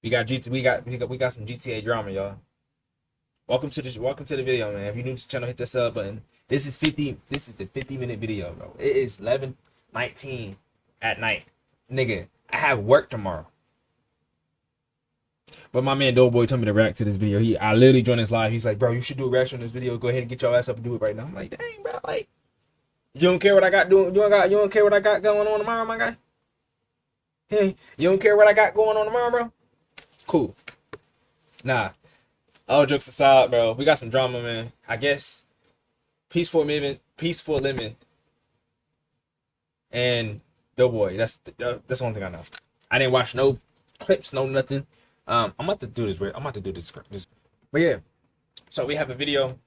We got some GTA drama, y'all. Welcome to the video, man. If you're new to the channel, hit the sub button. This is a 50-minute video, bro. It is 11:19 at night. Nigga, I have work tomorrow. But my man Doeboy told me to react to this video. I literally joined his live. He's like, bro, you should do a reaction on this video. Go ahead and get your ass up and do it right now. I'm like, dang, bro, like, you don't care what I got doing. You don't care what I got going on tomorrow, my guy. Hey, you don't care what I got going on tomorrow, bro. Cool. Nah. All jokes aside, bro, we got some drama, man. I guess Peaceful Lemon, and Doeboy. That's the one thing I know. I didn't watch no clips, no nothing. I'm about to do this. I'm about to do this. But yeah, so we have a video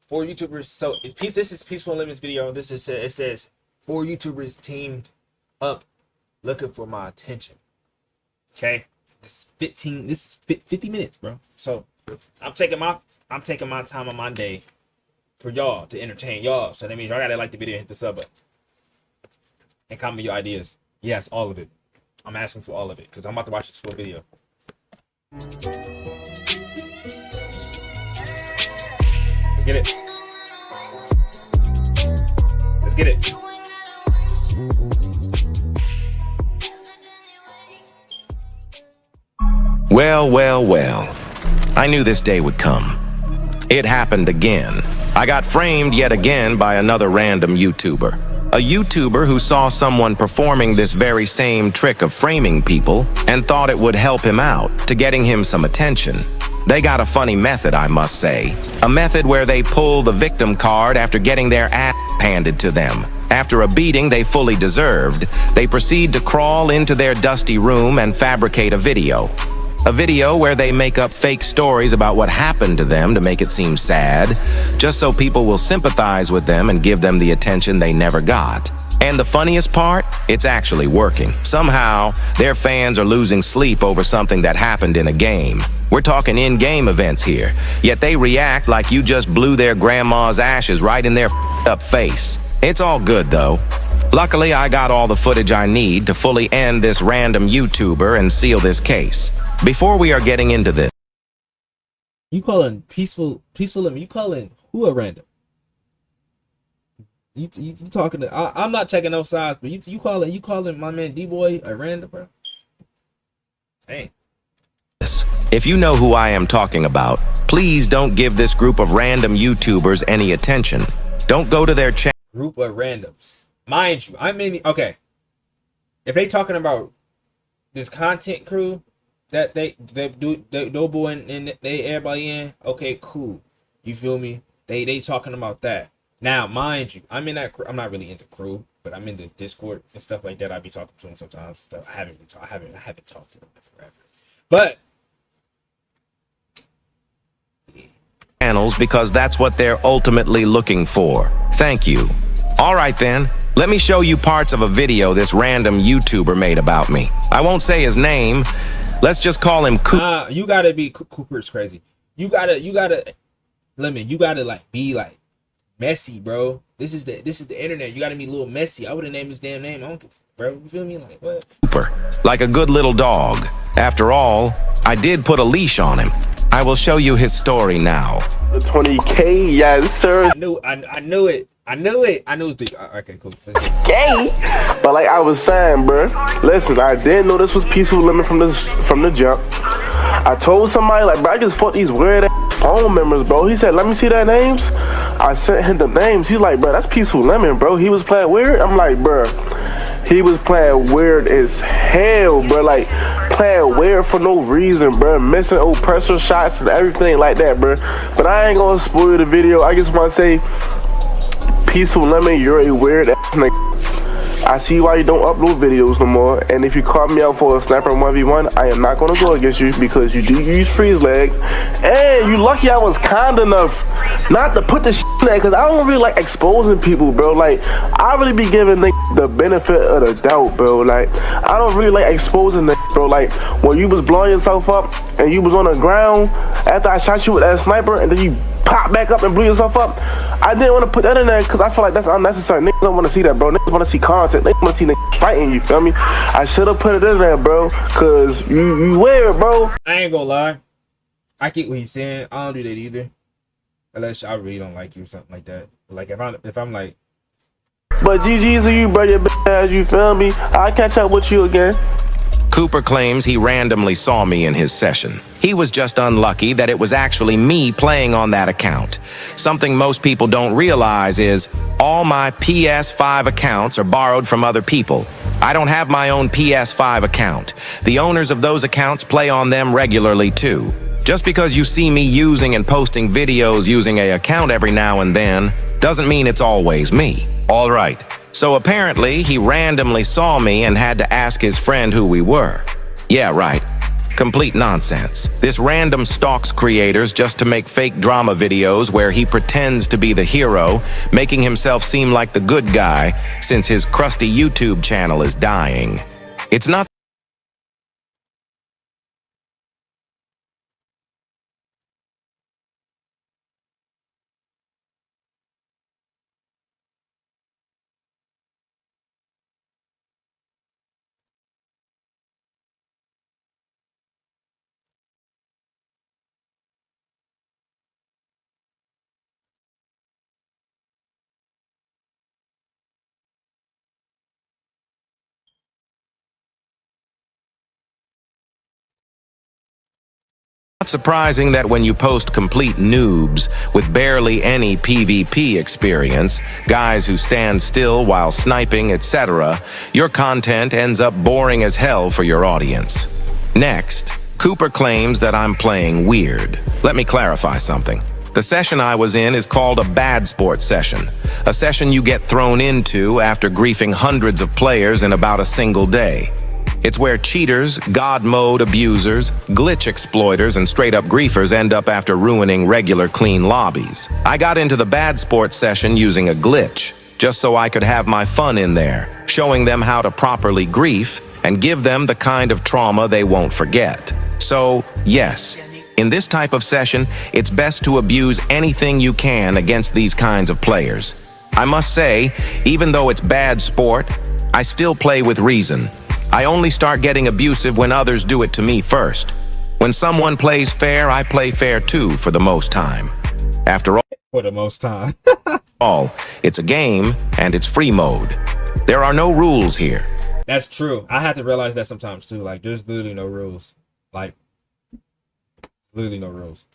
for YouTubers. So this is Peaceful Lemon's video. It says 4 YouTubers teamed up looking for my attention. Okay. This is 50 minutes, bro. So I'm taking my time on my day for y'all to entertain y'all. So that means y'all gotta like the video, hit the sub button, and comment your ideas. Yes, all of it. I'm asking for all of it because I'm about to watch this full video. Let's get it. Let's get it. Well. I knew this day would come. It happened again. I got framed yet again by another random YouTuber. A YouTuber who saw someone performing this very same trick of framing people and thought it would help him out to getting him some attention. They got a funny method, I must say. A method where they pull the victim card after getting their ass handed to them. After a beating they fully deserved, they proceed to crawl into their dusty room and fabricate a video. A video where they make up fake stories about what happened to them to make it seem sad, just so people will sympathize with them and give them the attention they never got. And the funniest part? It's actually working. Somehow, their fans are losing sleep over something that happened in a game. We're talking in-game events here, yet they react like you just blew their grandma's ashes right in their up face. It's all good though. Luckily, I got all the footage I need to fully end this random YouTuber and seal this case. Before we are getting into this, you calling peaceful Lemon? You calling who a random? You talking to? I'm not checking no sides, but you calling my man Doeboy a random, bro? Hey. If you know who I am talking about, please don't give this group of random YouTubers any attention. Don't go to their channel. Group of randoms, mind you. I mean, okay. If they talking about this content crew that they do Doeboy and they everybody in, okay, cool. You feel me? They talking about that. Now, mind you, I'm in that crew. I'm not really into crew, but I'm in the Discord and stuff like that. I be talking to them sometimes. Stuff I haven't talked to them in forever. But channels because that's what they're ultimately looking for. Thank you. All right then, let me show you parts of a video this random YouTuber made about me. I won't say his name. Let's just call him Cooper. You gotta be Cooper's crazy. You gotta Lemon. You gotta like be like messy, bro. This is the internet. You gotta be a little messy. I wouldn't name his damn name. I don't give, bro. You feel me? Like what? Cooper, like a good little dog. After all, I did put a leash on him. I will show you his story now. 20K, yes sir. I knew it. Okay, cool. Gay. But like I was saying, bro, listen, I didn't know this was Peaceful Lemon from the jump. I told somebody, like, bro, I just fought these weird ass phone members, bro. He said, let me see their names. I sent him the names. He's like, bro, that's Peaceful Lemon, bro. He was playing weird. I'm like, bro, he was playing weird as hell, bro. Like, playing weird for no reason, bro. Missing old pressure shots and everything like that, bro. But I ain't gonna spoil the video. I just want to say, Peaceful Lemon, you're a weird ass nigga. I see why you don't upload videos no more, and if you call me out for a sniper 1v1, I am not going to go against you because you do use freeze lag, and you lucky I was kind enough not to put the shit in there, because I don't really like exposing people, bro. Like, I really be giving the benefit of the doubt, bro. Like, I don't really like exposing them, bro. Like, when you was blowing yourself up and you was on the ground after I shot you with that sniper, and then you pop back up and blew yourself up. I didn't want to put that in there because I feel like that's unnecessary. Niggas don't want to see that, bro. Niggas want to see content. Niggas want to see niggas fighting, you feel me? I should have put it in there, bro, because you weird, bro. I ain't gonna lie. I get what he's saying. I don't do that either. Unless I really don't like you or something like that. But like if I'm like, but GG's to you, bro, your bitch ass, you feel me? I'll catch up with you again. Cooper claims he randomly saw me in his session. He was just unlucky that it was actually me playing on that account. Something most people don't realize is all my PS5 accounts are borrowed from other people. I don't have my own PS5 account. The owners of those accounts play on them regularly too. Just because you see me using and posting videos using an account every now and then doesn't mean it's always me. All right. So apparently, he randomly saw me and had to ask his friend who we were. Yeah, right. Complete nonsense. This random stalks creators just to make fake drama videos where he pretends to be the hero, making himself seem like the good guy since his crusty YouTube channel is dying. It's not surprising that when you post complete noobs with barely any PvP experience, guys who stand still while sniping, etc., your content ends up boring as hell for your audience. Next, Cooper claims that I'm playing weird. Let me clarify something. The session I was in is called a bad sport session, a session you get thrown into after griefing hundreds of players in about a single day. It's where cheaters, god mode abusers, glitch exploiters, and straight-up griefers end up after ruining regular clean lobbies. I got into the bad sports session using a glitch, just so I could have my fun in there, showing them how to properly grief and give them the kind of trauma they won't forget. So, yes, in this type of session, it's best to abuse anything you can against these kinds of players. I must say, even though it's bad sport, I still play with reason. I only start getting abusive when others do it to me first. When someone plays fair, I play fair too for the most time. After all, it's a game and it's free mode. There are no rules here. that's true. I have to realize that sometimes too. Like, there's literally no rules. Like, literally no rules.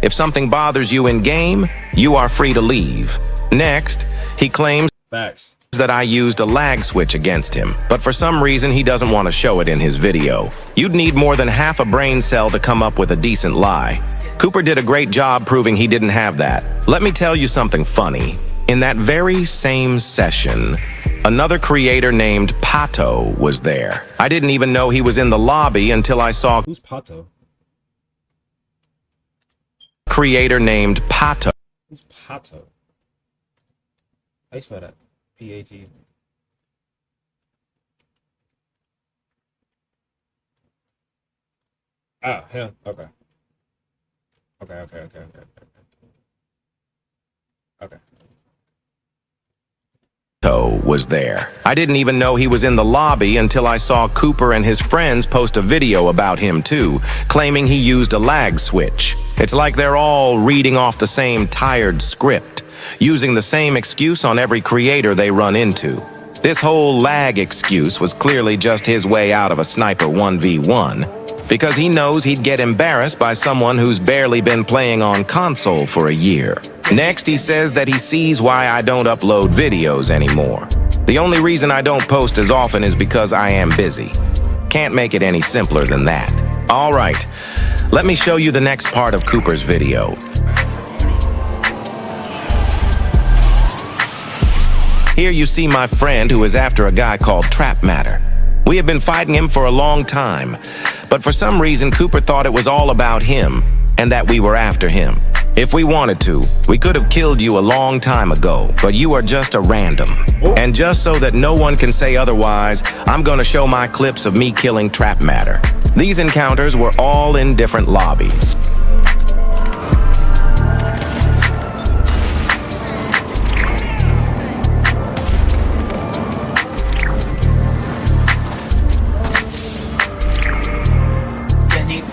If something bothers you in game, you are free to leave. Next, he claims Facts. that I used a lag switch against him, but for some reason he doesn't want to show it in his video. You'd need more than half a brain cell to come up with a decent lie. Cooper did a great job proving he didn't have that. Let me tell you something funny. In that very same session, another creator named Pato was there. I didn't even know he was in the lobby until I saw Who's Pato? creator named Pato. Who's Pato? How you spell that? P-A-T. Ah, him. Okay. Okay. Was there. I didn't even know he was in the lobby until I saw Cooper and his friends post a video about him too, claiming he used a lag switch. It's like they're all reading off the same tired script, using the same excuse on every creator they run into. This whole lag excuse was clearly just his way out of a sniper 1v1, because he knows he'd get embarrassed by someone who's barely been playing on console for a year. Next, he says that he sees why I don't upload videos anymore. The only reason I don't post as often is because I am busy. Can't make it any simpler than that. All right, let me show you the next part of Cooper's video. Here you see my friend who is after a guy called Trap Matter. We have been fighting him for a long time, but for some reason Cooper thought it was all about him and that we were after him. If we wanted to, we could have killed you a long time ago, but you are just a random. And just so that no one can say otherwise, I'm gonna show my clips of me killing Trap Matter. These encounters were all in different lobbies.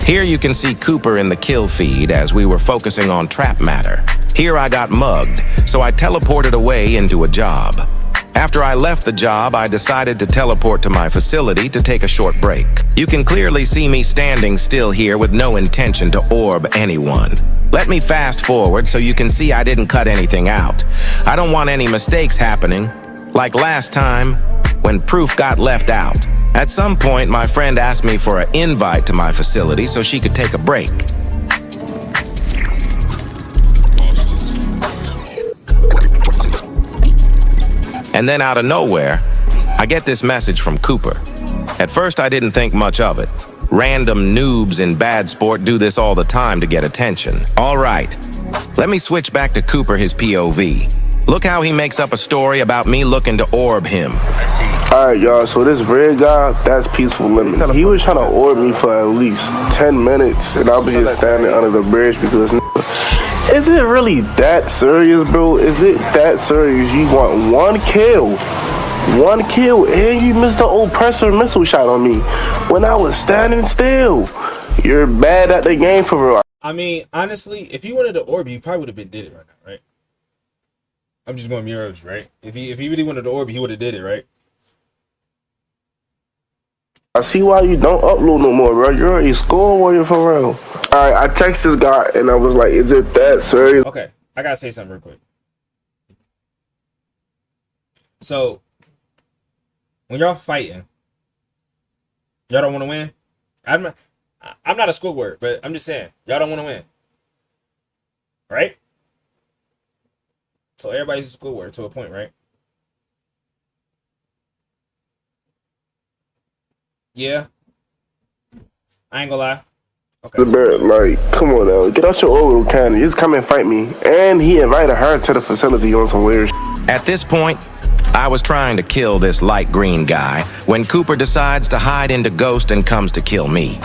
Here you can see Cooper in the kill feed as we were focusing on trap matter. Here I got mugged, so I teleported away into a job. After I left the job, I decided to teleport to my facility to take a short break. You can clearly see me standing still here with no intention to orb anyone. Let me fast forward so you can see I didn't cut anything out. I don't want any mistakes happening, like last time when proof got left out. At some point, my friend asked me for an invite to my facility so she could take a break. And then out of nowhere, I get this message from Cooper. At first, I didn't think much of it. Random noobs in bad sport do this all the time to get attention. All right, let me switch back to Cooper, his POV. Look how he makes up a story about me looking to orb him. Alright, y'all, so this red guy, that's Peaceful Lemon. He was trying to orb me for at least 10 minutes, and I was just standing under the bridge because, is it really that serious, bro? Is it that serious? You want one kill, and you missed the oppressor missile shot on me when I was standing still. You're bad at the game for real. I mean, honestly, if he wanted to orb you probably would have did it right now, right? I'm just going mirrors, right? If he really wanted to orb you, he would have did it, right? I see why you don't upload no more, bro. You're a score warrior for real. Alright, I text this guy and I was like, is it that serious? Okay, I gotta say something real quick. So, when y'all fighting, y'all don't want to win? I'm not a school word, but I'm just saying, y'all don't want to win. Right? So everybody's a school word to a point, right? Yeah. I ain't gonna lie. Okay. Like, come on now. Get out your orbital cannon. Just come and fight me. And he invited her to the facility on some weird shit. At this point, I was trying to kill this light green guy when Cooper decides to hide into Ghost and comes to kill me.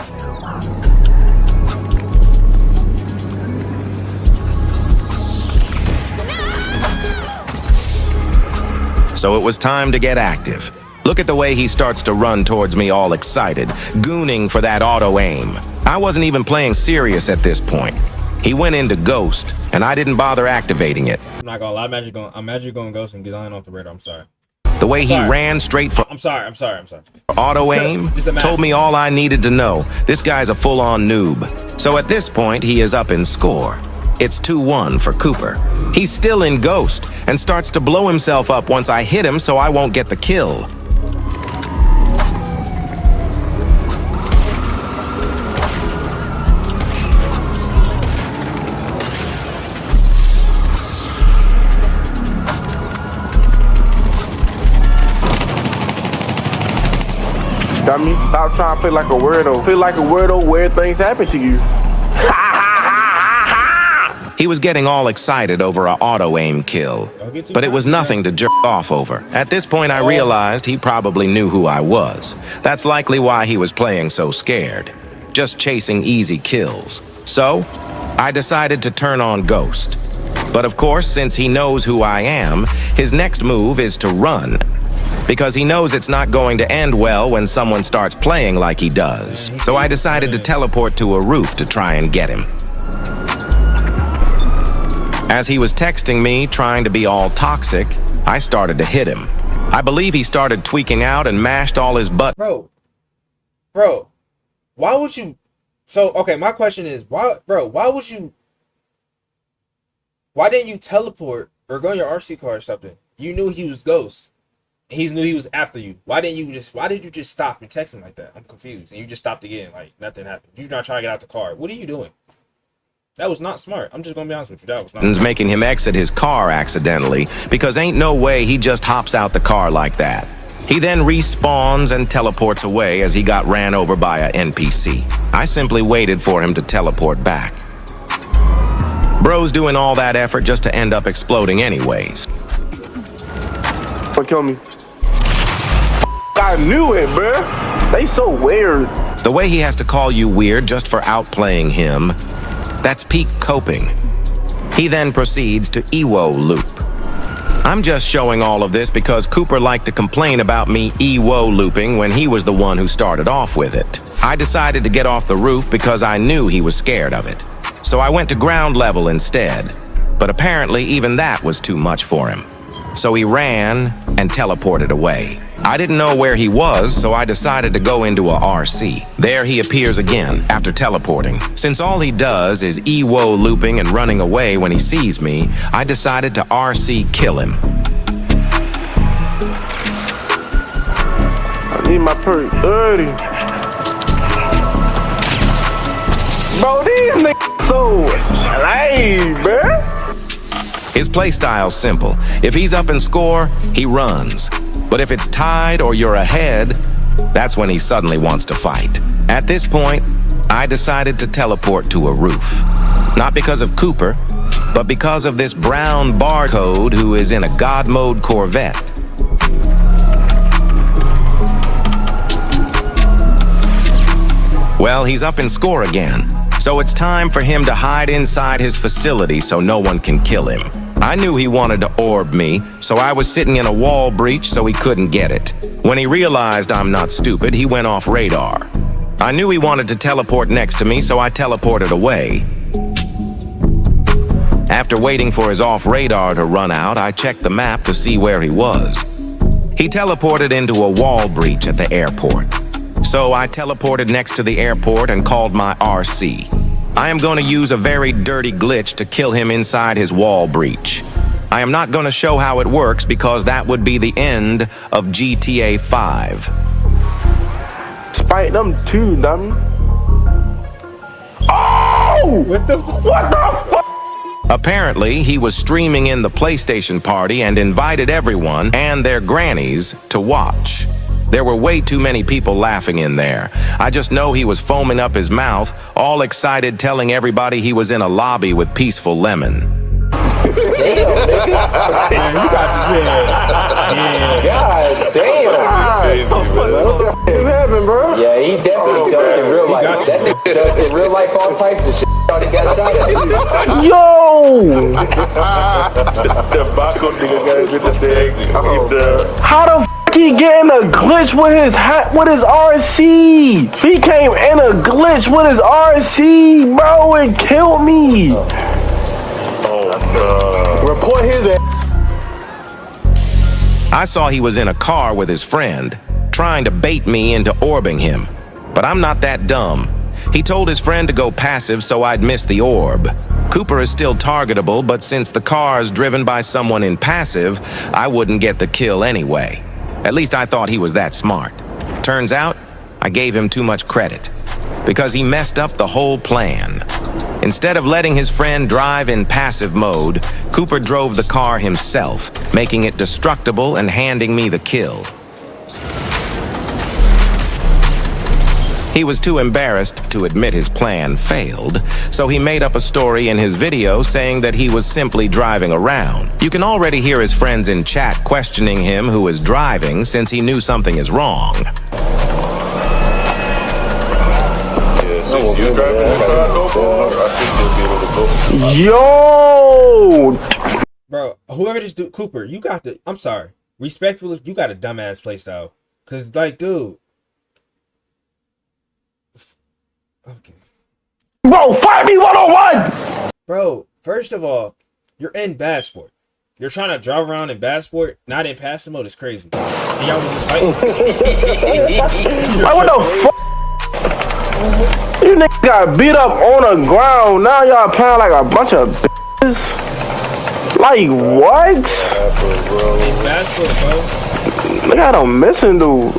So it was time to get active. Look at the way he starts to run towards me all excited, gooning for that auto-aim. I wasn't even playing serious at this point. He went into Ghost, and I didn't bother activating it. I'm not gonna lie, I'm actually going Ghost and get on off the radar. I'm sorry. The way he ran straight for I'm sorry. auto-aim told me all I needed to know. This guy's a full-on noob. So at this point, he is up in score. It's 2-1 for Cooper. He's still in Ghost and starts to blow himself up once I hit him so I won't get the kill. Dummy, stop trying to play like a weirdo. Play like a weirdo where things happen to you. He was getting all excited over an auto-aim kill, but it was nothing to jerk off over. At this point, I realized he probably knew who I was. That's likely why he was playing so scared, just chasing easy kills. So, I decided to turn on Ghost. But of course, since he knows who I am, his next move is to run, because he knows it's not going to end well when someone starts playing like he does. So I decided to teleport to a roof to try and get him. As he was texting me, trying to be all toxic, I started to hit him. I believe he started tweaking out and mashed all his butt. Bro, why would you? So, okay, my question is, why didn't you teleport or go on your RC car or something? You knew he was Ghost. And he knew he was after you. Why did you just stop and text him like that? I'm confused. And you just stopped again, like nothing happened. You're not trying to get out the car. What are you doing? That was not smart. I'm just gonna be honest with you. That was not smart. Making him exit his car accidentally, because ain't no way he just hops out the car like that. He then respawns and teleports away as he got ran over by a NPC. I simply waited for him to teleport back. Bro's doing all that effort just to end up exploding anyways. Don't kill me. I knew it, bruh. They so weird. The way he has to call you weird just for outplaying him, that's peak coping. He then proceeds to EWO loop. I'm just showing all of this because Cooper liked to complain about me EWO looping when he was the one who started off with it. I decided to get off the roof because I knew he was scared of it. So I went to ground level instead. But apparently even that was too much for him. So he ran and teleported away. I didn't know where he was, so I decided to go into a RC. There he appears again after teleporting. Since all he does is EWO looping and running away when he sees me, I decided to RC kill him. I need my perk 30. Bro, these niggas so lame, bruh. His playstyle's simple. If he's up in score, he runs. But if it's tied or you're ahead, that's when he suddenly wants to fight. At this point, I decided to teleport to a roof. Not because of Cooper, but because of this brown barcode who is in a God mode Corvette. Well, he's up in score again. So it's time for him to hide inside his facility so no one can kill him. I knew he wanted to orb me, so I was sitting in a wall breach so he couldn't get it. When he realized I'm not stupid, he went off radar. I knew he wanted to teleport next to me, so I teleported away. After waiting for his off radar to run out, I checked the map to see where he was. He teleported into a wall breach at the airport. So I teleported next to the airport and called my RC. I am going to use a very dirty glitch to kill him inside his wall breach. I am not going to show how it works because that would be the end of GTA 5. Spite them too, dummy. Oh! What the fuck? Apparently, he was streaming in the PlayStation party and invited everyone and their grannies to watch. There were way too many people laughing in there. I just know he was foaming up his mouth, all excited, telling everybody he was in a lobby with Peaceful Lemon. Damn, nigga. God damn. What happened, bro? Yeah, he definitely ducked in real life. That nigga ducked in real life all types of shit. Thought he got shot at. Yo! The Baco nigga gotta get the thing. How the f he getting a glitch with his with his RC? He came in a glitch with his RC, bro, and killed me. Report his ass. I saw he was in a car with his friend, trying to bait me into orbing him. But I'm not that dumb. He told his friend to go passive so I'd miss the orb. Cooper is still targetable, but since the car is driven by someone in passive, I wouldn't get the kill anyway. At least I thought he was that smart. Turns out, I gave him too much credit, because he messed up the whole plan. Instead of letting his friend drive in passive mode, Cooper drove the car himself, making it destructible and handing me the kill. He was too embarrassed to admit his plan failed, so he made up a story in his video saying that he was simply driving around. You can already hear his friends in chat questioning him who is driving since he knew something is wrong. Since you're driving the car, I think you'll be able to go. Yo! Bro, whoever this dude, Cooper, you got the, I'm sorry, respectfully, you got a dumbass playstyle. Cause like, dude. Okay. Bro, fight me 101! Bro, first of all, you're in bad sport. You're trying to drive around in bad sport, not in passive mode, is crazy. And y'all was just fighting. Like, what the fuck? You niggas got beat up on the ground. Now y'all playing like a bunch of bitches. Like, what? In bad sport, bro. Look at them missing, dude.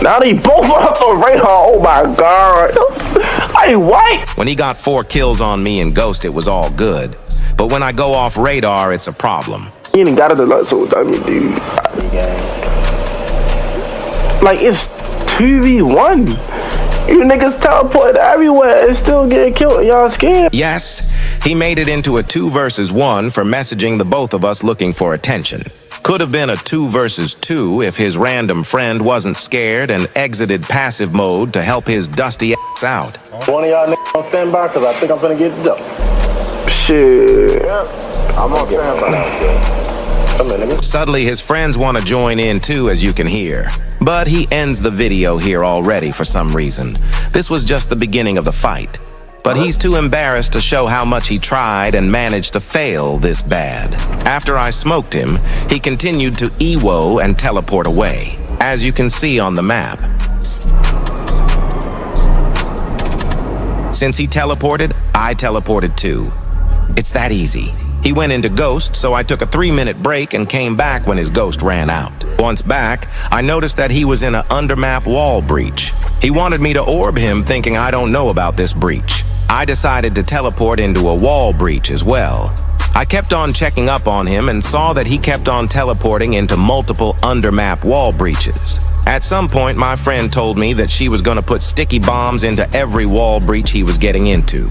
Now they both off the radar. Oh my god. Like, what? When he got 4 kills on me in Ghost, it was all good. But when I go off radar, it's a problem. You ain't got it a lot, so I mean, dude. Like, it's 2v1. You niggas teleported everywhere and still getting killed. Y'all scared? Yes, he made it into a 2 versus 1 for messaging the both of us looking for attention. Could have been a 2 versus 2 if his random friend wasn't scared and exited passive mode to help his dusty ass out. One of y'all niggas on standby, because I think I'm finna get the jump. Shit. I'm on standby. Suddenly, his friends want to join in too, as you can hear. But he ends the video here already for some reason. This was just the beginning of the fight. But he's too embarrassed to show how much he tried and managed to fail this bad. After I smoked him, he continued to EWO and teleport away, as you can see on the map. Since he teleported, I teleported too. It's that easy. He went into Ghost, so I took a 3-minute break and came back when his Ghost ran out. Once back, I noticed that he was in an undermap wall breach. He wanted me to orb him, thinking I don't know about this breach. I decided to teleport into a wall breach as well. I kept on checking up on him and saw that he kept on teleporting into multiple undermap wall breaches. At some point, my friend told me that she was going to put sticky bombs into every wall breach he was getting into.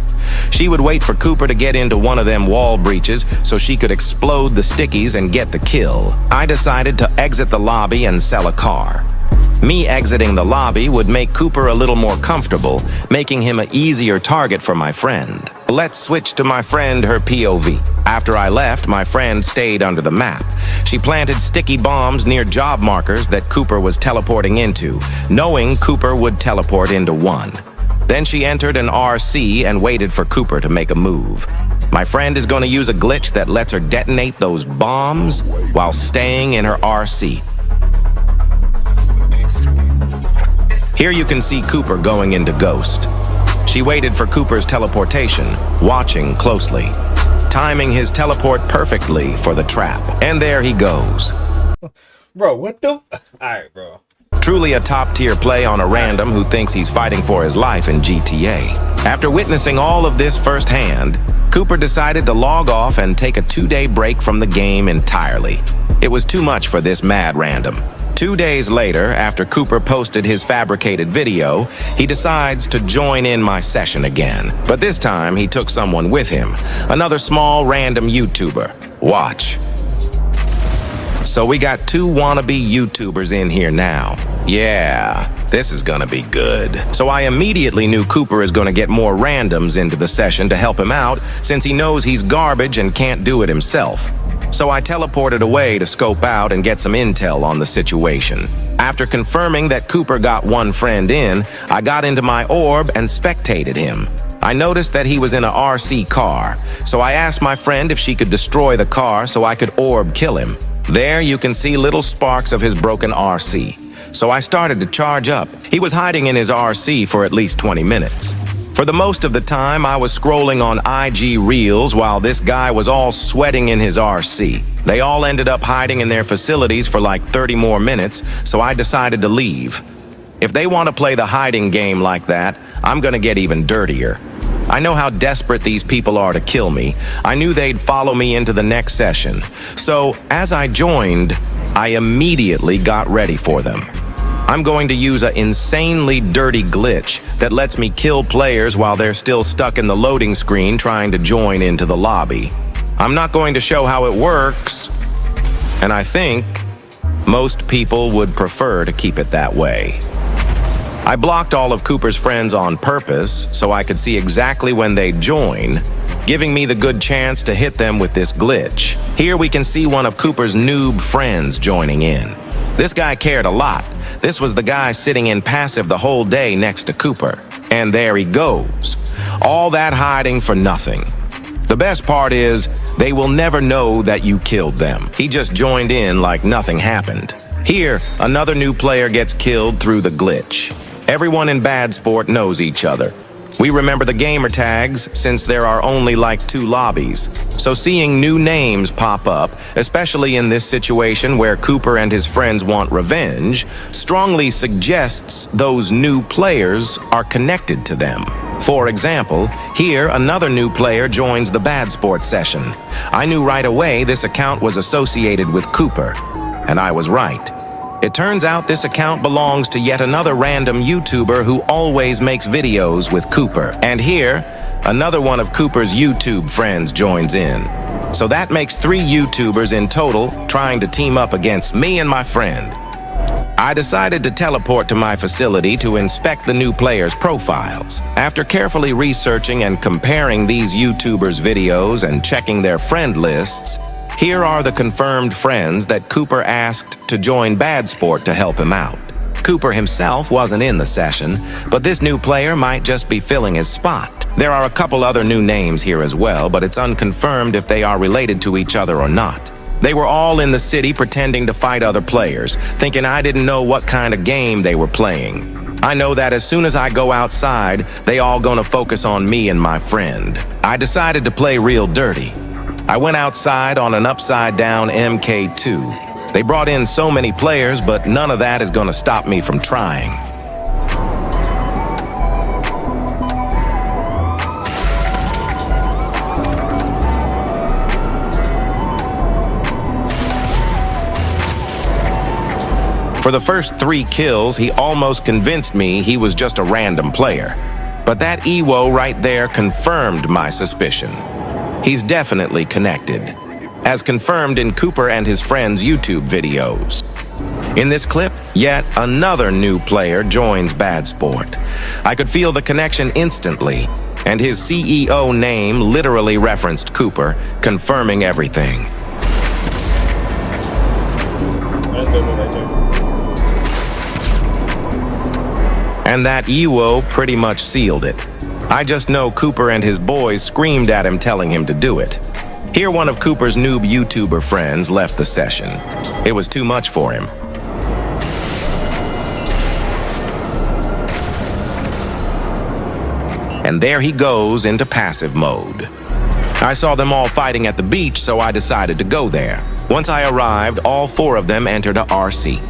She would wait for Cooper to get into one of them wall breaches so she could explode the stickies and get the kill. I decided to exit the lobby and sell a car. Me exiting the lobby would make Cooper a little more comfortable, making him an easier target for my friend. Let's switch to my friend, her POV. After I left, my friend stayed under the map. She planted sticky bombs near job markers that Cooper was teleporting into, knowing Cooper would teleport into one. Then she entered an RC and waited for Cooper to make a move. My friend is going to use a glitch that lets her detonate those bombs while staying in her RC. Here you can see Cooper going into Ghost. She waited for Cooper's teleportation, watching closely, timing his teleport perfectly for the trap. And there he goes. Bro, what the? Alright, bro. Truly a top-tier play on a random who thinks he's fighting for his life in GTA. After witnessing all of this firsthand, Cooper decided to log off and take a 2-day break from the game entirely. It was too much for this mad random. 2 days later, after Cooper posted his fabricated video, he decides to join in my session again. But this time, he took someone with him, another small random YouTuber. Watch. So we got 2 wannabe YouTubers in here now. Yeah, this is gonna be good. So I immediately knew Cooper is gonna get more randoms into the session to help him out, since he knows he's garbage and can't do it himself. So I teleported away to scope out and get some intel on the situation. After confirming that Cooper got one friend in, I got into my orb and spectated him. I noticed that he was in a RC car, so I asked my friend if she could destroy the car so I could orb kill him. There you can see little sparks of his broken RC. So I started to charge up. He was hiding in his RC for at least 20 minutes. For the most of the time, I was scrolling on IG Reels while this guy was all sweating in his RC. They all ended up hiding in their facilities for like 30 more minutes, so I decided to leave. If they want to play the hiding game like that, I'm gonna get even dirtier. I know how desperate these people are to kill me. I knew they'd follow me into the next session. So, as I joined, I immediately got ready for them. I'm going to use an insanely dirty glitch that lets me kill players while they're still stuck in the loading screen trying to join into the lobby. I'm not going to show how it works, and I think most people would prefer to keep it that way. I blocked all of Cooper's friends on purpose so I could see exactly when they'd join, giving me the good chance to hit them with this glitch. Here we can see one of Cooper's noob friends joining in. This guy cared a lot. This was the guy sitting in passive the whole day next to Cooper. And there he goes. All that hiding for nothing. The best part is, they will never know that you killed them. He just joined in like nothing happened. Here, another new player gets killed through the glitch. Everyone in Bad Sport knows each other. We remember the gamer tags since there are only like 2 lobbies. So seeing new names pop up, especially in this situation where Cooper and his friends want revenge, strongly suggests those new players are connected to them. For example, here another new player joins the Bad Sport session. I knew right away this account was associated with Cooper, and I was right. It turns out this account belongs to yet another random YouTuber who always makes videos with Cooper. And here, another one of Cooper's YouTube friends joins in. So that makes 3 YouTubers in total trying to team up against me and my friend. I decided to teleport to my facility to inspect the new players' profiles. After carefully researching and comparing these YouTubers' videos and checking their friend lists, here are the confirmed friends that Cooper asked to join Bad Sport to help him out. Cooper himself wasn't in the session, but this new player might just be filling his spot. There are a couple other new names here as well, but it's unconfirmed if they are related to each other or not. They were all in the city pretending to fight other players, thinking I didn't know what kind of game they were playing. I know that as soon as I go outside, they all gonna focus on me and my friend. I decided to play real dirty. I went outside on an upside-down MK2. They brought in so many players, but none of that is gonna stop me from trying. For the first 3 kills, he almost convinced me he was just a random player. But that Ewo right there confirmed my suspicion. He's definitely connected, as confirmed in Cooper and his friends' YouTube videos. In this clip, yet another new player joins Bad Sport. I could feel the connection instantly, and his CEO name literally referenced Cooper, confirming everything. And that Ewo pretty much sealed it. I just know Cooper and his boys screamed at him telling him to do it. Here one of Cooper's noob YouTuber friends left the session. It was too much for him. And there he goes into passive mode. I saw them all fighting at the beach, so I decided to go there. Once I arrived, all 4 of them entered a RC.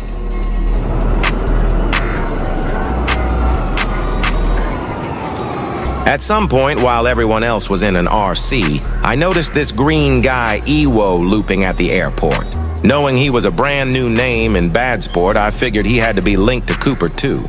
At some point, while everyone else was in an RC, I noticed this green guy Ewo looping at the airport. Knowing he was a brand new name in Bad Sport, I figured he had to be linked to Cooper too,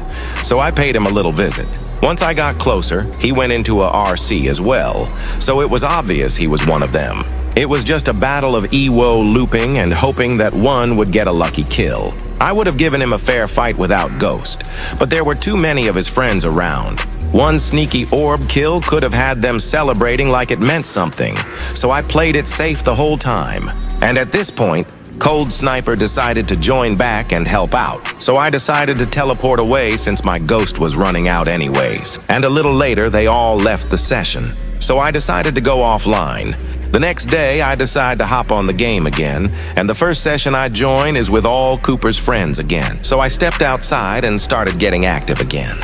so I paid him a little visit. Once I got closer, he went into a RC as well, so it was obvious he was one of them. It was just a battle of Ewo looping and hoping that one would get a lucky kill. I would have given him a fair fight without Ghost, but there were too many of his friends around. One sneaky orb kill could have had them celebrating like it meant something, so I played it safe the whole time. And at this point, Cold Sniper decided to join back and help out, so I decided to teleport away since my Ghost was running out anyways. And a little later, they all left the session, so I decided to go offline. The next day, I decide to hop on the game again, and the first session I join is with all Cooper's friends again. So I stepped outside and started getting active again.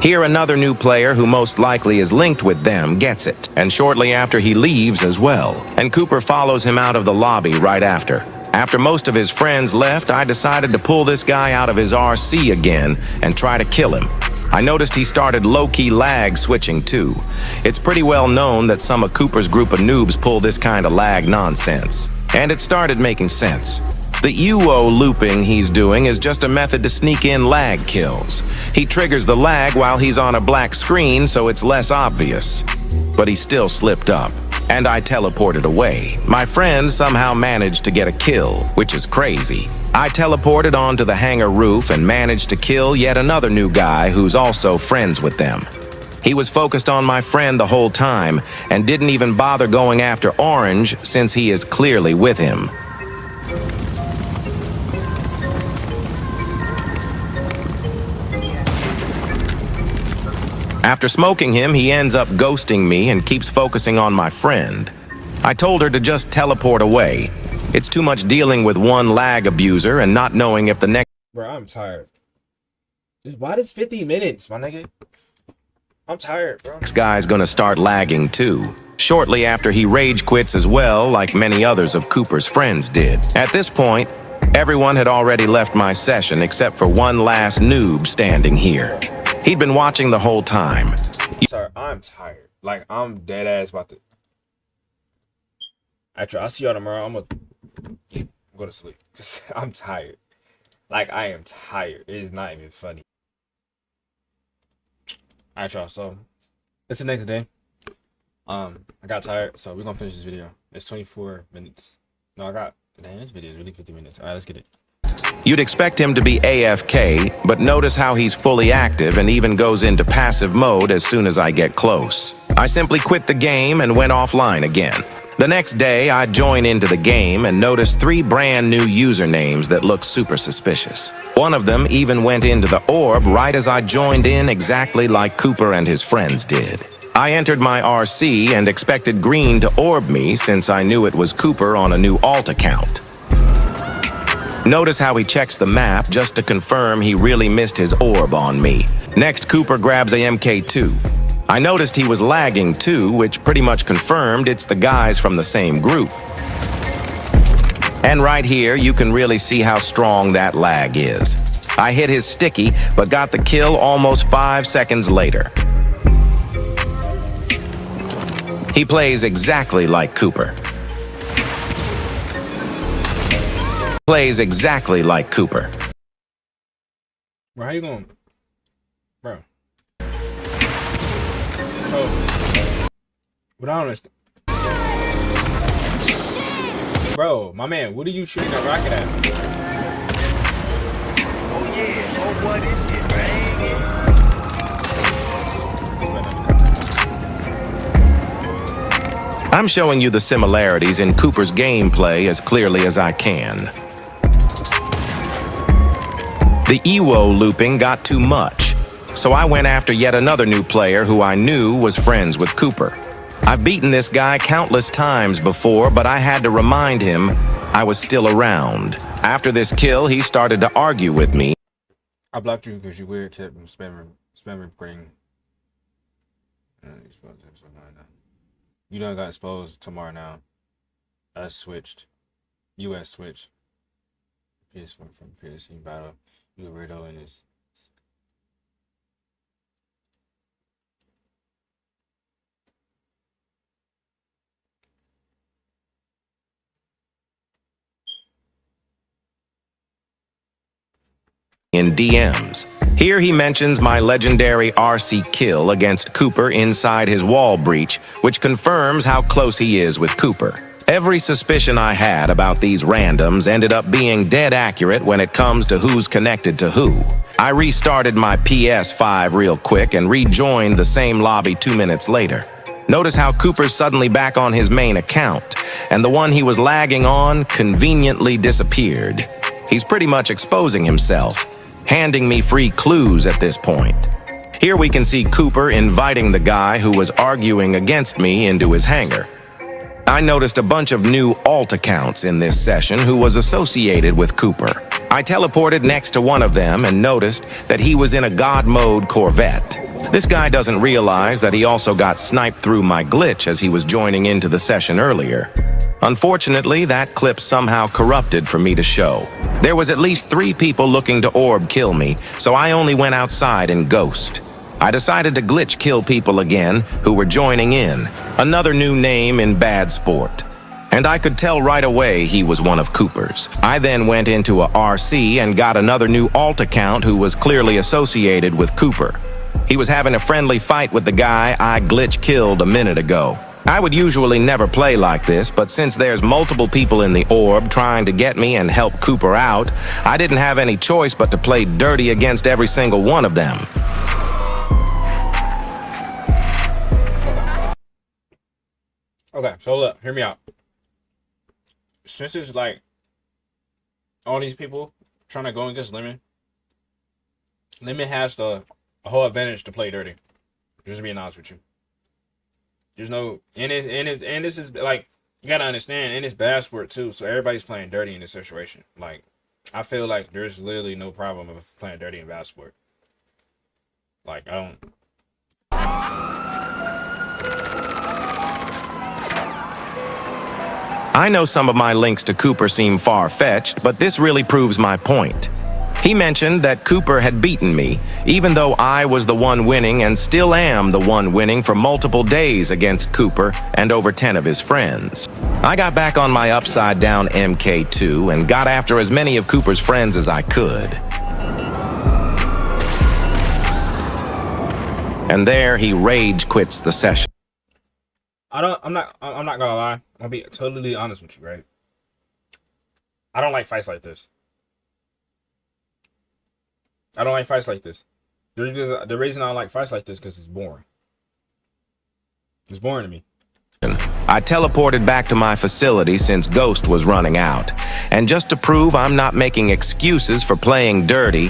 Here another new player who most likely is linked with them gets it, and shortly after he leaves as well, and Cooper follows him out of the lobby right after. After most of his friends left, I decided to pull this guy out of his RC again and try to kill him. I noticed he started low-key lag switching too. It's pretty well known that some of Cooper's group of noobs pull this kind of lag nonsense, and it started making sense. The Ewo looping he's doing is just a method to sneak in lag kills. He triggers the lag while he's on a black screen, so it's less obvious. But he still slipped up, and I teleported away. My friend somehow managed to get a kill, which is crazy. I teleported onto the hangar roof and managed to kill yet another new guy who's also friends with them. He was focused on my friend the whole time and didn't even bother going after Orange since he is clearly with him. After smoking him, he ends up ghosting me and keeps focusing on my friend. I told her to just teleport away. It's too much dealing with one lag abuser and not knowing if the next— Bro, I'm tired. Why does 50 minutes, my nigga? I'm tired, bro. Next guy's gonna start lagging too. Shortly after he rage quits as well, like many others of Cooper's friends did. At this point, everyone had already left my session except for one last noob standing here. He'd been watching the whole time. Sorry, I'm tired. Like, I'm dead ass about to. Actually, I'll see y'all tomorrow. I'm gonna go to sleep because I'm tired. Like, I am tired. It is not even funny. Alright, y'all. So, it's the next day. I got tired, so we're gonna finish this video. It's 24 minutes. No, damn, this video is really 50 minutes. Alright, let's get it. You'd expect him to be AFK, but notice how he's fully active and even goes into passive mode as soon as I get close. I simply quit the game and went offline again. The next day, I join into the game and notice 3 brand new usernames that look super suspicious. One of them even went into the orb right as I joined in, exactly like Cooper and his friends did. I entered my RC and expected Green to orb me since I knew it was Cooper on a new alt account. Notice how he checks the map just to confirm he really missed his orb on me. Next, Cooper grabs a MK2. I noticed he was lagging too, which pretty much confirmed it's the guys from the same group. And right here, you can really see how strong that lag is. I hit his sticky, but got the kill almost 5 seconds later. He plays exactly like Cooper. Plays exactly like Cooper. Bro, how you going? Bro. So, what I understand. Bro, my man, what are you shooting a rocket at? Oh yeah, oh boy, this shit banging. I'm showing you the similarities in Cooper's gameplay as clearly as I can. The EWO looping got too much, so I went after yet another new player who I knew was friends with Cooper. I've beaten this guy countless times before, but I had to remind him I was still around. After this kill, he started to argue with me. I blocked you because you weird tip and spam recording. You done got exposed tomorrow now. Us switched. US switched. PS1 from PSC battle. You a weirdo in this. In DMs. Here he mentions my legendary RC kill against Cooper inside his wall breach, which confirms how close he is with Cooper. Every suspicion I had about these randoms ended up being dead accurate when it comes to who's connected to who. I restarted my PS5 real quick and rejoined the same lobby 2 minutes later. Notice how Cooper's suddenly back on his main account, and the one he was lagging on conveniently disappeared. He's pretty much exposing himself, handing me free clues at this point. Here we can see Cooper inviting the guy who was arguing against me into his hangar. I noticed a bunch of new alt accounts in this session who was associated with Cooper. I teleported next to one of them and noticed that he was in a God mode Corvette. This guy doesn't realize that he also got sniped through my glitch as he was joining into the session earlier. Unfortunately, that clip somehow corrupted for me to show. There was at least 3 people looking to orb kill me, so I only went outside and ghost. I decided to glitch kill people again who were joining in, another new name in bad sport. And I could tell right away he was one of Cooper's. I then went into a RC and got another new alt account who was clearly associated with Cooper. He was having a friendly fight with the guy I glitch killed a minute ago. I would usually never play like this, but since there's multiple people in the orb trying to get me and help Cooper out, I didn't have any choice but to play dirty against every single one of them. Okay, so look, hear me out. Since it's like all these people trying to go against Lemon, Lemon has a whole advantage to play dirty. Just being honest with you. There's no and this is like, you gotta understand, and it's bad sport too, so everybody's playing dirty in this situation. Like, I feel like there's literally no problem of playing dirty in bad sport. Like, I don't. I know some of my links to Cooper seem far-fetched, but this really proves my point. He mentioned that Cooper had beaten me, even though I was the one winning and still am the one winning for multiple days against Cooper and over 10 of his friends. I got back on my upside-down MK2 and got after as many of Cooper's friends as I could. And there he rage quits the session. I'm not gonna lie. I'm gonna be totally honest with you, right? I don't like fights like this. I don't like fights like this. The reason I don't like fights like this because it's boring. It's boring to me. I teleported back to my facility since Ghost was running out. And just to prove I'm not making excuses for playing dirty,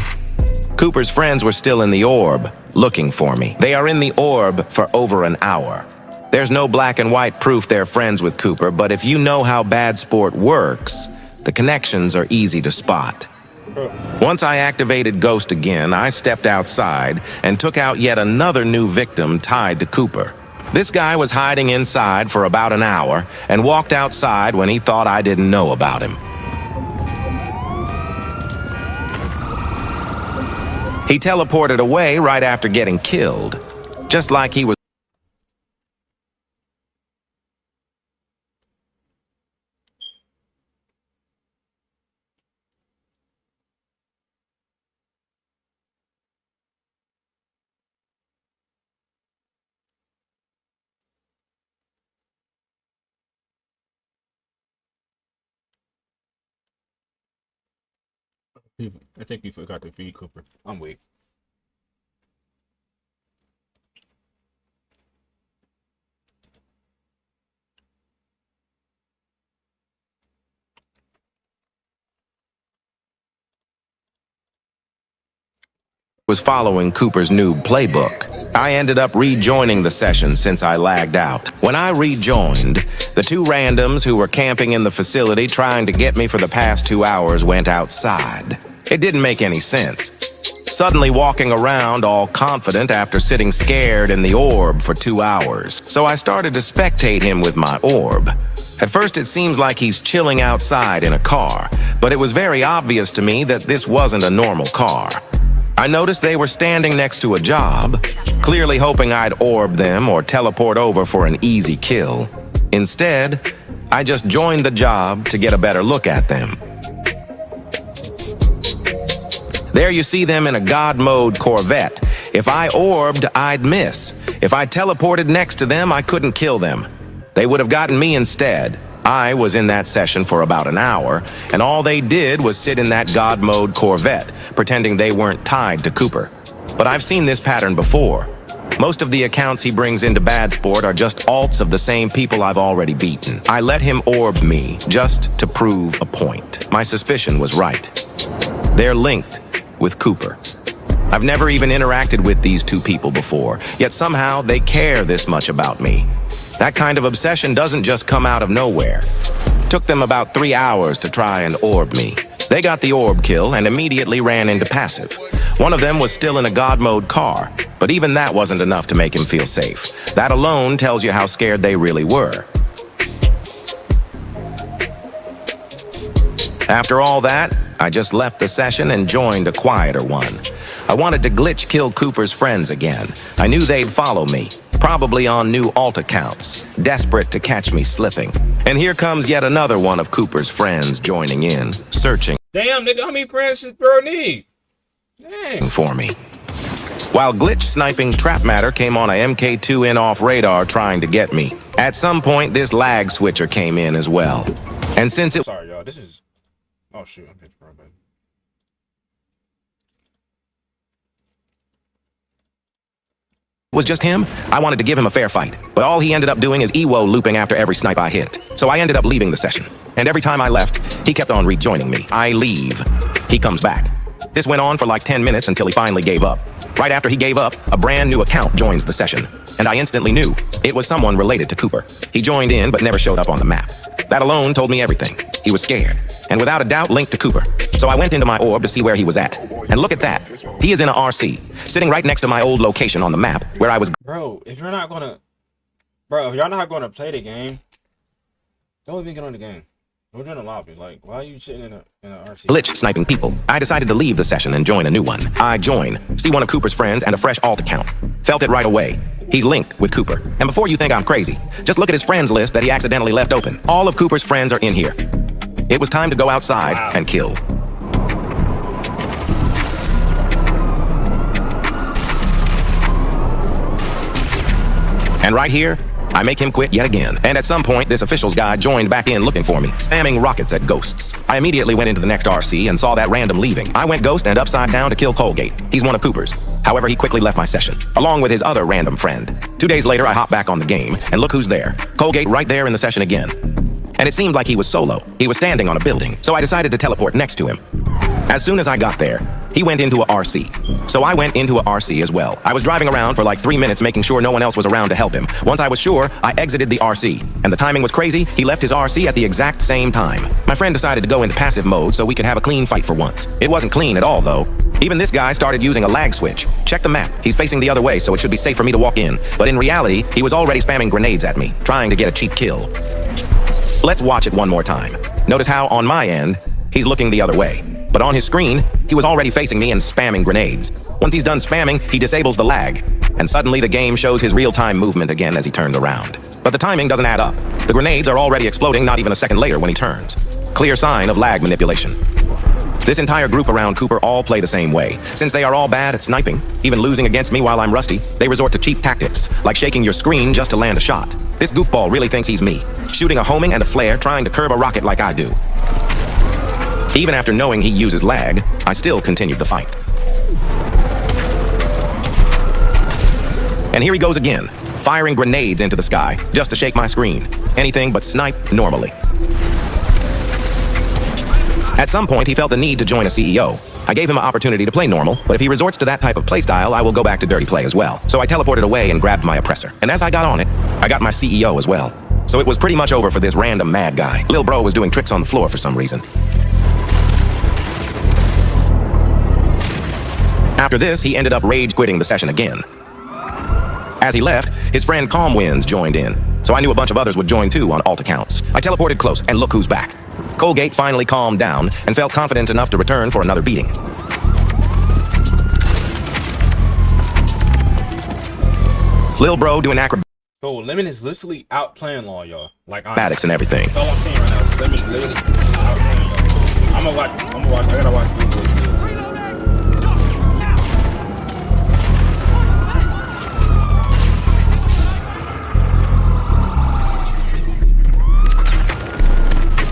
Cooper's friends were still in the orb, looking for me. They are in the orb for over an hour. There's no black and white proof they're friends with Cooper, but if you know how bad sport works, the connections are easy to spot. Once I activated Ghost again, I stepped outside and took out yet another new victim tied to Cooper. This guy was hiding inside for about an hour and walked outside when he thought I didn't know about him. He teleported away right after getting killed, just like he was I think you forgot to feed Cooper. I'm weak. following Cooper's new playbook. I ended up rejoining the session since I lagged out. When I rejoined, the two randoms who were camping in the facility trying to get me for the past 2 hours went outside. It didn't make any sense. Suddenly walking around all confident after sitting scared in the orb for 2 hours. So I started to spectate him with my orb. At first it seems like he's chilling outside in a car, but it was very obvious to me that this wasn't a normal car. I noticed they were standing next to a job, clearly hoping I'd orb them or teleport over for an easy kill. Instead, I just joined the job to get a better look at them. There you see them in a God mode Corvette. If I orbed, I'd miss. If I teleported next to them, I couldn't kill them. They would have gotten me instead. I was in that session for about an hour, and all they did was sit in that God mode Corvette, pretending they weren't tied to Cooper. But I've seen this pattern before. Most of the accounts he brings into Bad Sport are just alts of the same people I've already beaten. I let him orb me just to prove a point. My suspicion was right. They're linked with Cooper. I've never even interacted with these two people before, yet somehow they care this much about me. That kind of obsession doesn't just come out of nowhere. Took them about 3 hours to try and orb me. They got the orb kill and immediately ran into passive. One of them was still in a God mode car, but even that wasn't enough to make him feel safe. That alone tells you how scared they really were. After all that, I just left the session and joined a quieter one. I wanted to glitch kill Cooper's friends again. I knew they'd follow me, probably on new alt accounts, desperate to catch me slipping. And here comes yet another one of Cooper's friends joining in, searching. Damn, nigga, how many friends does bro need? Dang. For me. While glitch sniping Trap Matter came on a MK2 in off radar trying to get me. At some point, this lag switcher came in as well. And since it Sorry, y'all, this is... Oh, shoot, I'm hitting bro, baby. was just him, I wanted to give him a fair fight. But all he ended up doing is EWO looping after every snipe I hit. So I ended up leaving the session. And every time I left, he kept on rejoining me. I leave. He comes back. This went on for like 10 minutes until he finally gave up. Right after he gave up, a brand new account joins the session. And I instantly knew it was someone related to Cooper. He joined in but never showed up on the map. That alone told me everything. He was scared, and without a doubt linked to Cooper. So I went into my orb to see where he was at. And look at that. He is in a RC, sitting right next to my old location on the map, where I was... Bro, if you're not gonna... Bro, if y'all not gonna play the game, don't even get on the game. Don't join the lobby. Like, why are you sitting in a RC? Glitch sniping people. I decided to leave the session and join a new one. I join, see one of Cooper's friends and a fresh alt account. Felt it right away. He's linked with Cooper. And before you think I'm crazy, just look at his friends list that he accidentally left open. All of Cooper's friends are in here. It was time to go outside and kill. And right here, I make him quit yet again. And at some point, this officials guy joined back in looking for me, spamming rockets at ghosts. I immediately went into the next RC and saw that random leaving. I went ghost and upside down to kill Colgate. He's one of Cooper's. However, he quickly left my session, along with his other random friend. 2 days later, I hop back on the game, and look who's there. Colgate right there in the session again. And it seemed like he was solo. He was standing on a building, so I decided to teleport next to him. As soon as I got there, he went into a RC. So I went into a RC as well. I was driving around for like 3 minutes making sure no one else was around to help him. Once I was sure, I exited the RC. And the timing was crazy, he left his RC at the exact same time. My friend decided to go into passive mode so we could have a clean fight for once. It wasn't clean at all though. Even this guy started using a lag switch. Check the map, he's facing the other way so it should be safe for me to walk in. But in reality, he was already spamming grenades at me, trying to get a cheap kill. Let's watch it one more time. Notice how, on my end, he's looking the other way. But on his screen, he was already facing me and spamming grenades. Once he's done spamming, he disables the lag. And suddenly the game shows his real-time movement again as he turns around. But the timing doesn't add up. The grenades are already exploding not even a second later when he turns. Clear sign of lag manipulation. This entire group around Cooper all play the same way. Since they are all bad at sniping, even losing against me while I'm rusty, they resort to cheap tactics, like shaking your screen just to land a shot. This goofball really thinks he's me, shooting a homing and a flare, trying to curve a rocket like I do. Even after knowing he uses lag, I still continued the fight. And here he goes again, firing grenades into the sky, just to shake my screen. Anything but snipe normally. At some point, he felt the need to join a CEO. I gave him an opportunity to play normal, but if he resorts to that type of playstyle, I will go back to dirty play as well. So I teleported away and grabbed my oppressor. And as I got on it, I got my CEO as well. So it was pretty much over for this random mad guy. Lil bro was doing tricks on the floor for some reason. After this, he ended up rage quitting the session again. As he left, his friend Calm Winds joined in. So I knew a bunch of others would join too on alt accounts. I teleported close, and look who's back. Colgate finally calmed down and felt confident enough to return for another beating. Lil bro doing acrobatics. So Lemon is literally out playing law, y'all. Like Acrobatics and everything. All I'm saying right now is Lemon literally out playing law. I'm gonna watch. I gotta watch Doeboy too.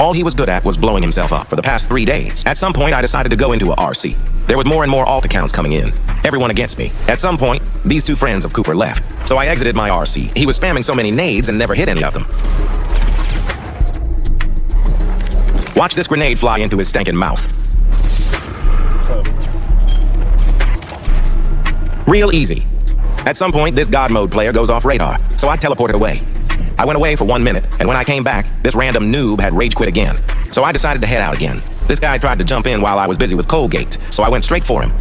All he was good at was blowing himself up for the past 3 days. At some point, I decided to go into a RC. There was more and more alt accounts coming in, everyone against me. At some point, these two friends of Cooper left, so I exited my RC. He was spamming so many nades and never hit any of them. Watch this grenade fly into his stinking mouth. Real easy. At some point, this God mode player goes off radar, so I teleported away. I went away for 1 minute, and when I came back, this random noob had rage quit again. So I decided to head out again. This guy tried to jump in while I was busy with Colgate, so I went straight for him.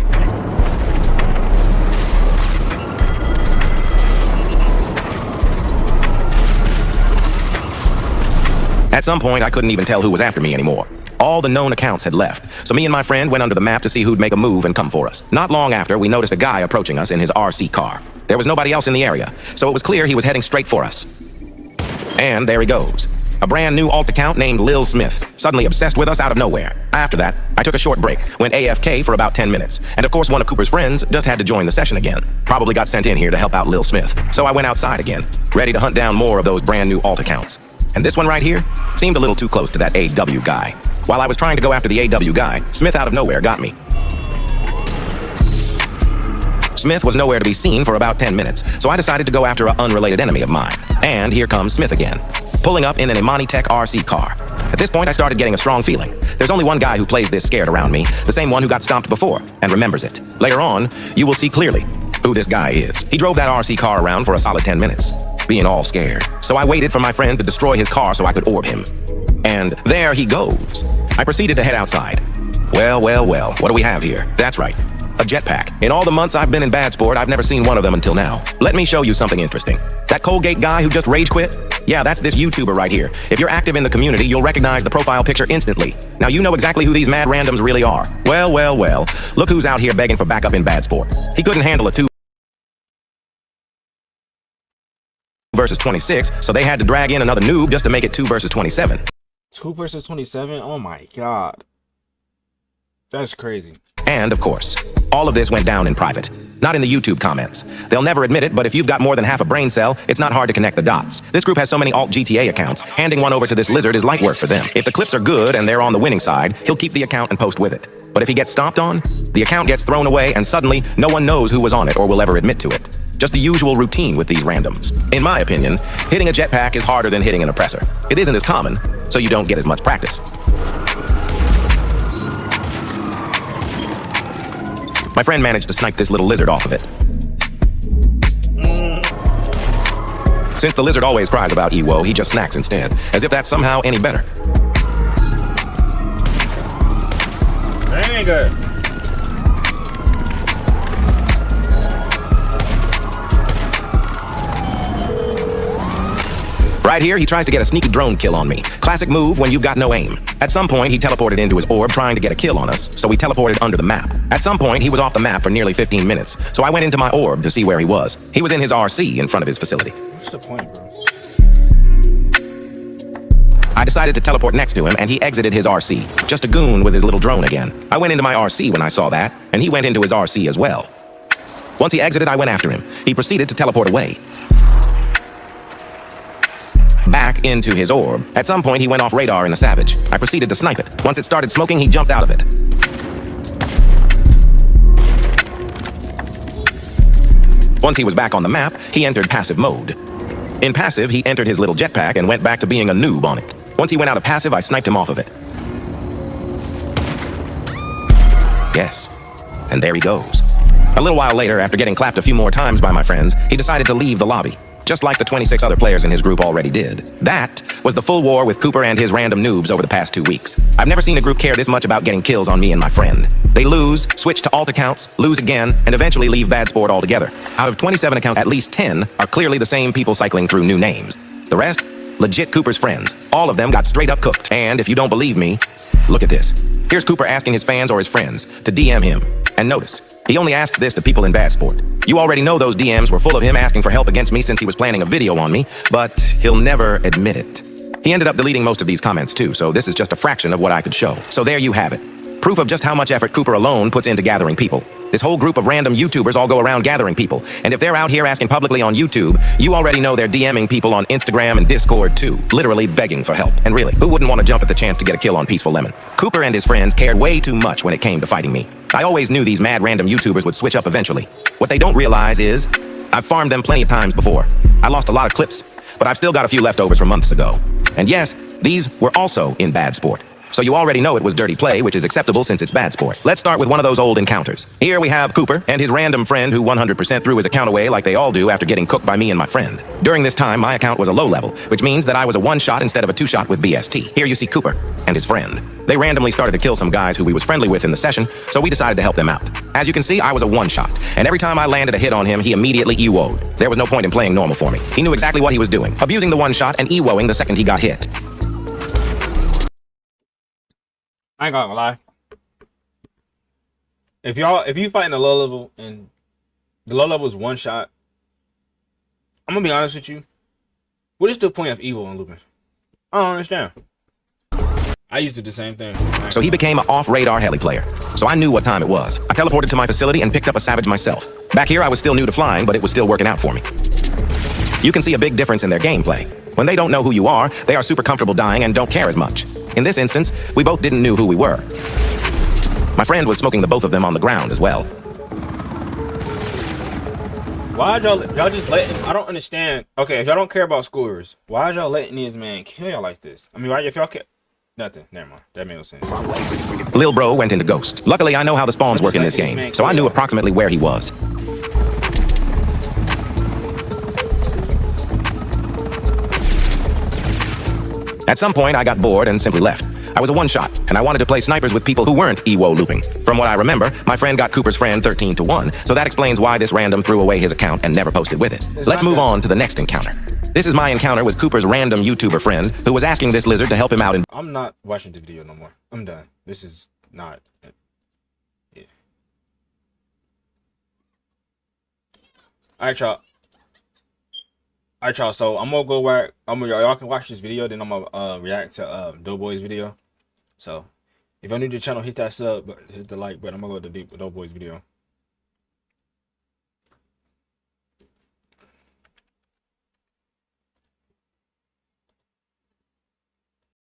At some point, I couldn't even tell who was after me anymore. All the known accounts had left, so me and my friend went under the map to see who'd make a move and come for us. Not long after, we noticed a guy approaching us in his RC car. There was nobody else in the area, so it was clear he was heading straight for us. And there he goes. A brand new alt account named Lil Smith, suddenly obsessed with us out of nowhere. After that, I took a short break, went AFK for about 10 minutes. And of course, one of Cooper's friends just had to join the session again. Probably got sent in here to help out Lil Smith. So I went outside again, ready to hunt down more of those brand new alt accounts. And this one right here seemed a little too close to that AW guy. While I was trying to go after the AW guy, Smith out of nowhere got me. Smith was nowhere to be seen for about 10 minutes, so I decided to go after an unrelated enemy of mine. And here comes Smith again, pulling up in an Imani Tech RC car. At this point, I started getting a strong feeling. There's only one guy who plays this scared around me, the same one who got stomped before, and remembers it. Later on, you will see clearly who this guy is. He drove that RC car around for a solid 10 minutes, being all scared. So I waited for my friend to destroy his car so I could orb him. And there he goes. I proceeded to head outside. Well, what do we have here? That's right. A jetpack. In all the months I've been in Bad Sport, I've never seen one of them until now. Let me show you something interesting. That Colgate guy who just rage quit? Yeah, that's this YouTuber right here. If you're active in the community, you'll recognize the profile picture instantly. Now you know exactly who these mad randoms really are. Well. Look who's out here begging for backup in Bad Sport. He couldn't handle a 2 versus 26, so they had to drag in another noob just to make it 2 versus 27. 2 versus 27? Oh my god. That's crazy. And, of course, all of this went down in private, not in the YouTube comments. They'll never admit it, but if you've got more than half a brain cell, it's not hard to connect the dots. This group has so many alt GTA accounts, handing one over to this lizard is light work for them. If the clips are good and they're on the winning side, he'll keep the account and post with it. But if he gets stomped on, the account gets thrown away and suddenly no one knows who was on it or will ever admit to it. Just the usual routine with these randoms. In my opinion, hitting a jetpack is harder than hitting an oppressor. It isn't as common, so you don't get as much practice. My friend managed to snipe this little lizard off of it. Since the lizard always cries about Ewo, he just snacks instead, as if that's somehow any better. That ain't good. Right here, he tries to get a sneaky drone kill on me. Classic move when you've got no aim. At some point, he teleported into his orb trying to get a kill on us, so we teleported under the map. At some point, he was off the map for nearly 15 minutes, so I went into my orb to see where he was. He was in his RC in front of his facility. What's the point, bro? I decided to teleport next to him, and he exited his RC. Just a goon with his little drone again. I went into my RC when I saw that, and he went into his RC as well. Once he exited, I went after him. He proceeded to teleport away. Back into his orb. At some point, he went off radar in the Savage. I proceeded to snipe it. Once it started smoking, he jumped out of it. Once he was back on the map, he entered passive mode. In passive, he entered his little jetpack and went back to being a noob on it. Once he went out of passive, I sniped him off of it. Yes. And there he goes. A little while later, after getting clapped a few more times by my friends, he decided to leave the lobby. Just like the 26 other players in his group already did. That was the full war with Cooper and his random noobs over the past 2 weeks. I've never seen a group care this much about getting kills on me and my friend. They lose, switch to alt accounts, lose again, and eventually leave bad sport altogether. Out of 27 accounts, at least 10 are clearly the same people cycling through new names. The rest, legit Cooper's friends. All of them got straight up cooked. And if you don't believe me, look at this. Here's Cooper asking his fans or his friends to DM him. And notice, he only asked this to people in bad sport. You already know those DMs were full of him asking for help against me since he was planning a video on me, but he'll never admit it. He ended up deleting most of these comments too, so this is just a fraction of what I could show. So there you have it. Proof of just how much effort Cooper alone puts into gathering people. This whole group of random YouTubers all go around gathering people, and if they're out here asking publicly on YouTube, you already know they're DMing people on Instagram and Discord too, literally begging for help. And really, who wouldn't want to jump at the chance to get a kill on Peaceful Lemon? Cooper and his friends cared way too much when it came to fighting me. I always knew these mad random YouTubers would switch up eventually. What they don't realize is, I've farmed them plenty of times before. I lost a lot of clips, but I've still got a few leftovers from months ago. And yes, these were also in bad sport. So you already know it was dirty play, which is acceptable since it's bad sport. Let's start with one of those old encounters. Here we have Cooper and his random friend who 100% threw his account away like they all do after getting cooked by me and my friend. During this time, my account was a low level, which means that I was a one-shot instead of a two-shot with BST. Here you see Cooper and his friend. They randomly started to kill some guys who we was friendly with in the session, so we decided to help them out. As you can see, I was a one-shot, and every time I landed a hit on him, he immediately EWO'd. There was no point in playing normal for me. He knew exactly what he was doing, abusing the one-shot and EWO'ing the second he got hit. I ain't gonna lie. If you fighting a low level and the low level is one shot, I'm gonna be honest with you. What is the point of Evo and looping? I don't understand. I used to do the same thing. So he became an off-radar heli player. So I knew what time it was. I teleported to my facility and picked up a Savage myself. Back here I was still new to flying, but it was still working out for me. You can see a big difference in their gameplay. When they don't know who you are, they are super comfortable dying and don't care as much. In this instance, we both didn't know who we were. My friend was smoking the both of them on the ground as well. Why y'all just letting? I don't understand. Okay, if y'all don't care about scores, why y'all letting this man kill y'all like this? I mean, why if y'all care? Nothing. Never mind. That made no sense. Lil Bro went into Ghost. Luckily, I know how the spawns work in this game, so I knew approximately where he was. At some point, I got bored and simply left. I was a one-shot, and I wanted to play snipers with people who weren't EWO looping. From what I remember, my friend got Cooper's friend 13-1, so that explains why this random threw away his account and never posted with it. Let's move on to the next encounter. This is my encounter with Cooper's random YouTuber friend who was asking this lizard to help him out in— I'm not watching the video no more. I'm done. This is not... Yeah. Alright, y'all. Alright, y'all, so I'm gonna go back. Y'all can watch this video, then I'm gonna react to Doeboy's video. So if you're new to the channel, hit that sub, hit the like button. I'm gonna go to the Doeboy's video.